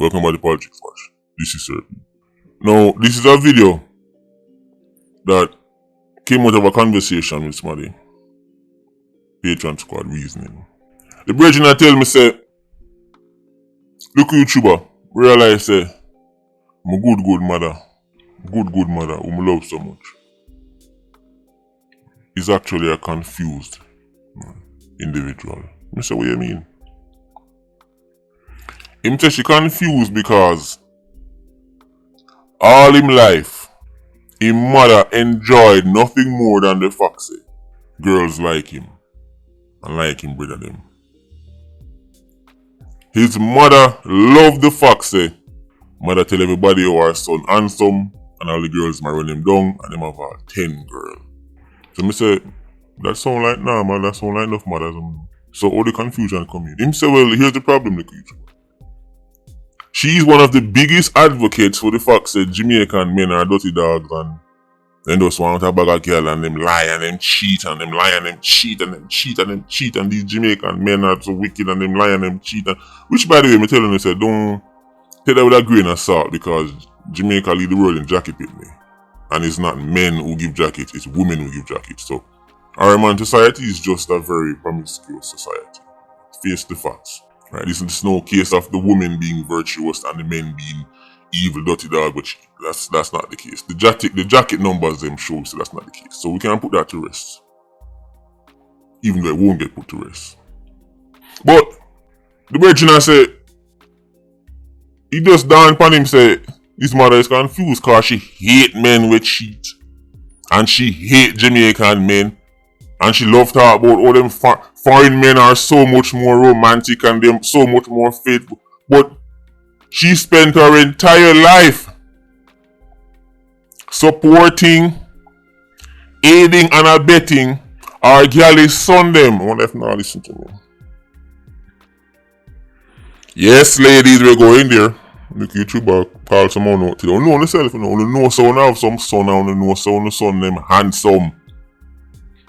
Welcome back to Politricks Watch. This is Sir. Now, this is a video that came out of a conversation with somebody. Patreon squad reasoning. The brethren tell me say, look YouTuber, realize say, I'm a good mother. Good mother whom I love so much. Is actually a confused individual. I say, what you mean? Him say she confused because all him life, his mother enjoyed nothing more than the fact say girls like him and like him better than them. His mother loved the fact say mother tell everybody how her son handsome and all the girls marry him down and them have 10 girls. So me say, that sound like normal, that sound like enough mothers. So all the confusion come in. Him say, well, here's the problem, the creature. She is one of the biggest advocates for the fact that Jamaican men are dirty dogs and then just want a bag of girl and them lie and them cheat and them lie and them cheat and them cheat and them cheat and these Jamaican men are so wicked and them lie and them cheat and which by the way, me telling you, say, don't take that with a grain of salt because Jamaica lead the world in jacket me. And it's not men who give jackets, it's women who give jackets. So our man society is just a very promiscuous society. Face the facts. Right, this is no case of the women being virtuous and the men being evil, dirty dog, but that's not the case. The jacket numbers them show so that's not the case. So we can put that to rest. Even though it won't get put to rest. But the virgin said he just dawned upon him say his mother is confused because she hate men with cheat. And she hate Jamaican men. And she love to talk about all them foreign men are so much more romantic and them so much more faithful. But she spent her entire life supporting, aiding and abetting our Gallis son them. I wonder if now listen to me. Yes, ladies, we're going there. Look, YouTuber call someone out. You don't know yourself, you know. You know someone have some son, and you know someone son them handsome.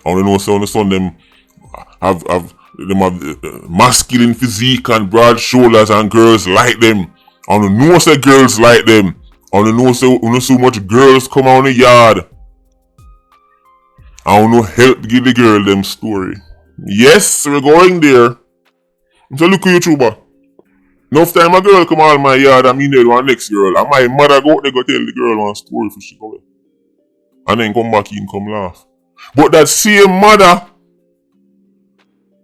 I want to know so the son them have masculine physique and broad shoulders and girls like them. I want to know say girls like them. I want to know so much girls come out in the yard. I want to help give the girl them story. Yes, we're going there. So look at YouTuber. Enough time a girl come out in my yard and me need one next girl. And my mother go out there go tell the girl one story for she go away. And then come back in come laugh. But that same mother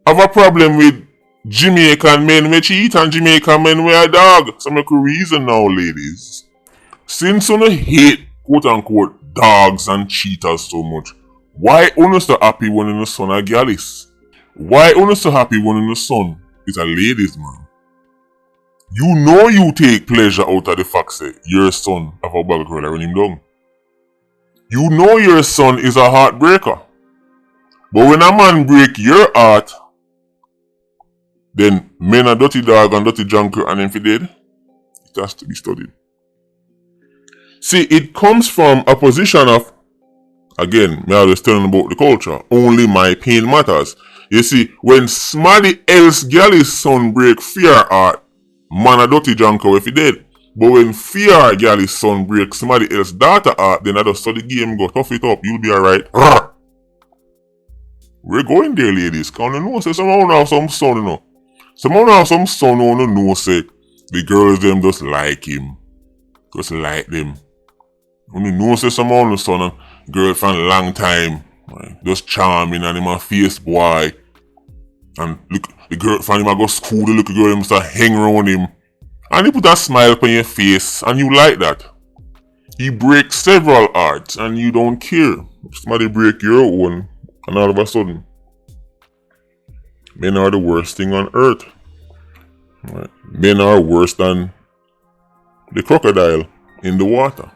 have a problem with Jamaican men we cheat and Jamaican men we a dog. So make a reason now, ladies. Since you hate quote unquote dogs and cheaters so much, why you so happy when your son a Gallis? Why you so happy when your son is a ladies man? You know you take pleasure out of the fact that your son have a bag of girl run him down. You know your son is a heartbreaker. But when a man break your heart, then men are dirty dog and dirty junker and then for dead. It has to be studied. See, it comes from a position of, again, me always telling about the culture, only my pain matters. You see, when somebody else Gallis son break fear heart, man a dirty junker if he dead. But when fear Gallis son break somebody else's daughter heart, then I just saw the game go tough it up, you'll be alright. We're going there, ladies. Cause you know say someone have some son, you know. Someone have some son who know say the girls them just like him. Just like them. You know say someone have son and girl from a long time. Right? Just charming and him a face boy. And look the girl from him a go school, the little girl him start hang around him. And he put a smile on your face and you like that. He breaks several hearts and you don't care. If somebody break your own and all of a sudden men are the worst thing on earth. Right. Men are worse than the crocodile in the water.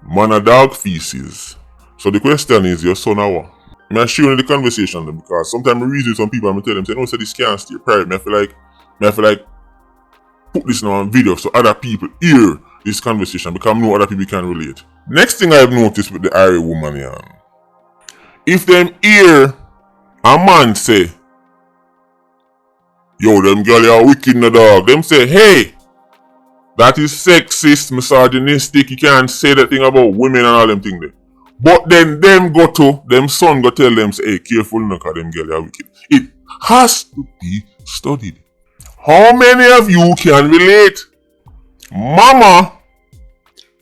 Man a dog feces. So the question is your son or what? I'm sharing the conversation because sometimes I reason some people and I tell them say no, say this can't stay private. I feel like put this now on video so other people hear this conversation because I know other people can relate. Next thing I've noticed with the Irish woman here, if them hear a man say, yo, them girl are wicked in the dog, them say, hey, That is sexist, misogynistic. You can't say that thing about women and all them things there. But then them go to, them son go tell them, say, hey, careful now, cause them girls are wicked. It has to be studied. How many of you can relate? Mama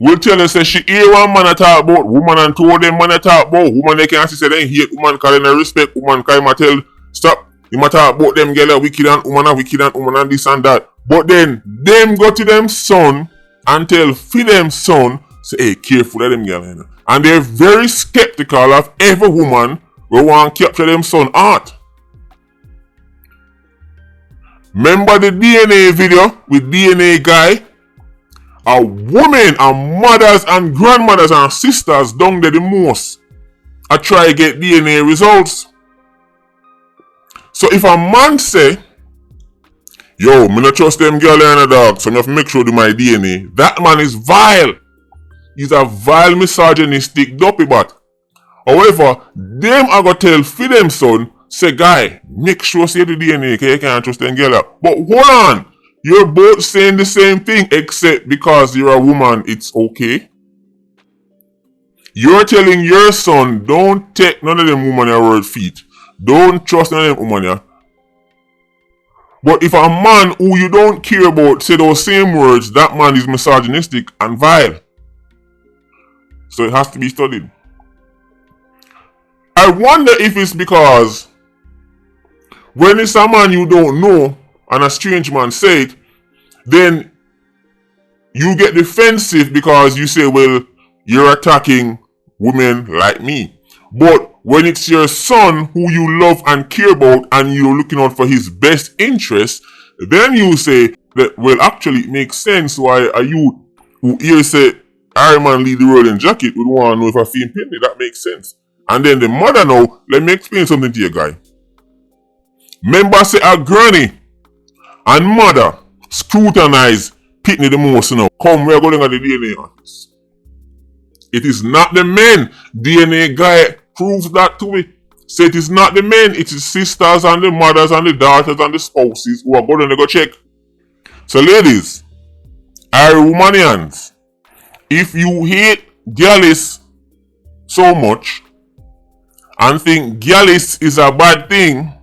will tell us that she hear one man talk about woman and two of them man talk about woman. They can't say they hate woman cause they respect woman cause you tell stop. You might talk about them girl are wicked and woman and this and that. But then them go to them son and tell for them son say hey careful of them girl. You know? And they're very skeptical of every woman who want to capture them son heart. Remember the DNA video with DNA guy? A woman and mothers and grandmothers and sisters down there the most. I try to get DNA results. So if a man say, yo, me not trust them girl and a dog, so I have to make sure do my DNA, that man is vile. He's a vile misogynistic dopey bat. However, them I go tell for them son, say guy, make sure say the DNA, because you can't trust them girl. But hold on. You're both saying the same thing, except because you're a woman, it's okay. You're telling your son, don't take none of them woman your word feet. Don't trust none of them woman ya. But if a man who you don't care about say those same words, that man is misogynistic and vile. So it has to be studied. I wonder if it's because when it's a man you don't know, and a strange man say it, then you get defensive because you say, well, you're attacking women like me. But when it's your son who you love and care about and you're looking out for his best interest, then you say that, well, actually it makes sense why a youth who here say, Iron Man lead the world in jacket would want to know if I feel penny. That makes sense. And then the mother now, let me explain something to you guy. Remember say a granny and mother scrutinize Pitney the most now. Come, we are going to the DNA office. It is not the men. DNA guy proves that to me. Say it is not the men. It is sisters and the mothers and the daughters and the spouses who are going to go check. So ladies, Iromanians, if you hate Gallis so much and think Gallis is a bad thing,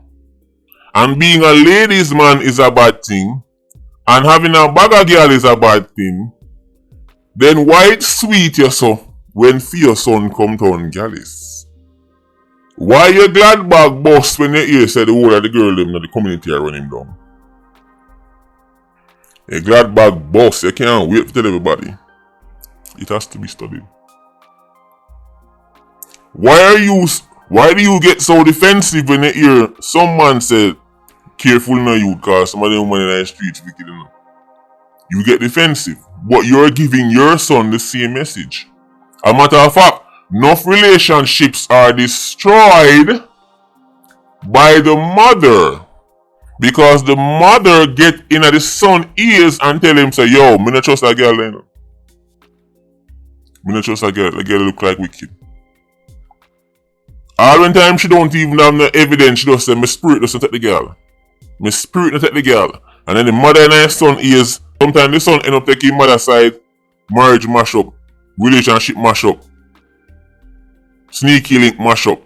and being a ladies man is a bad thing, and having a bag of girl is a bad thing, then why it's sweet you so when for your son come to on Gallis? Why you glad bag boss when you hear say the whole of the girl them in the community are running down? A glad bag boss, you can't wait to tell everybody. It has to be studied. Why do you get so defensive when you hear some man say careful now you cause some of them women in the streets wicked enough? You get defensive, but you're giving your son the same message. A matter of fact, enough relationships are destroyed by the mother because the mother get in at the son ears and tell him say, yo, me not trust that girl then. Me not trust that girl. The girl look like wicked. All the time she don't even have no evidence, she just say, my spirit doesn't take the girl. My spirit doesn't take the girl. And then the mother and her son is, sometimes the son end up taking mother side, marriage mash up, relationship mash up, sneaky link mash up.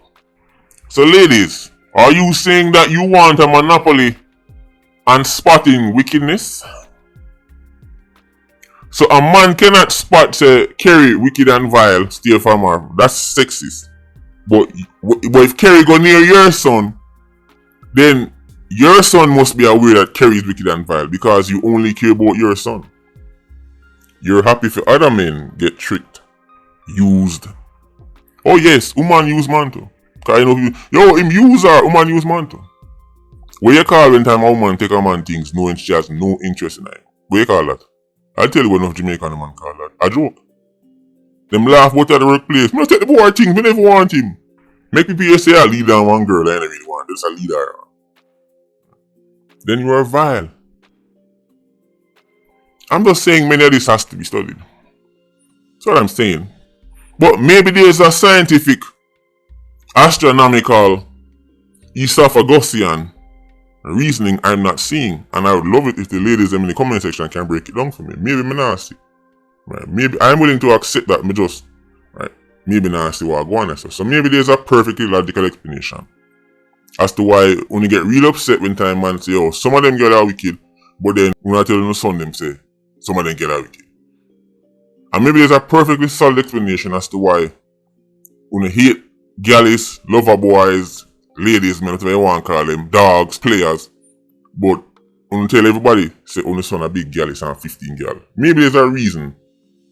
So ladies, are you saying that you want a monopoly on spotting wickedness? So a man cannot spot say Kerry wicked and vile, steal from her. That's sexist. But if Kerry go near your son, then your son must be aware that Kerry is wicked and vile because you only care about your son. You're happy for other men get tricked, used. Oh yes, woman use man too. Cause you know, yo, him use her, woman use man too. What you call when time a woman take a man things knowing she has no interest in it? What you call that? I'll tell you what enough Jamaican man call that. A joke. Them laugh out at the workplace. Me not take the boy thing, me never want him. Make people say I lead on one girl, I don't really want just a leader. Then you are vile. I'm just saying many of this has to be studied. That's what I'm saying. But maybe there's a scientific, astronomical, esophagusian reasoning I'm not seeing. And I would love it if the ladies in the comment section can break it down for me. Maybe me nasty. Right? Maybe I'm willing to accept that me just, right? Maybe nasty what I go on. So maybe there's a perfectly logical explanation as to why when you get real upset when time man say, oh, some of them get are wicked, but then when I tell them the son them say, some of them get are wicked. And maybe there's a perfectly solid explanation as to why when you hate Gallis, lover boys, ladies, man, whatever you want to call them, dogs, players, but when you tell everybody, say, only son a big Gallis and 15 gal. Maybe there's a reason,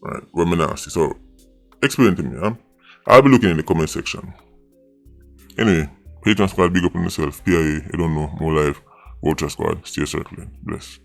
right, where me nasty. So, explain to me, huh? I'll be looking in the comment section. Anyway, Patreon squad, big up on yourself. PIA, you don't know, more live. Vulture squad, stay circling. Bless.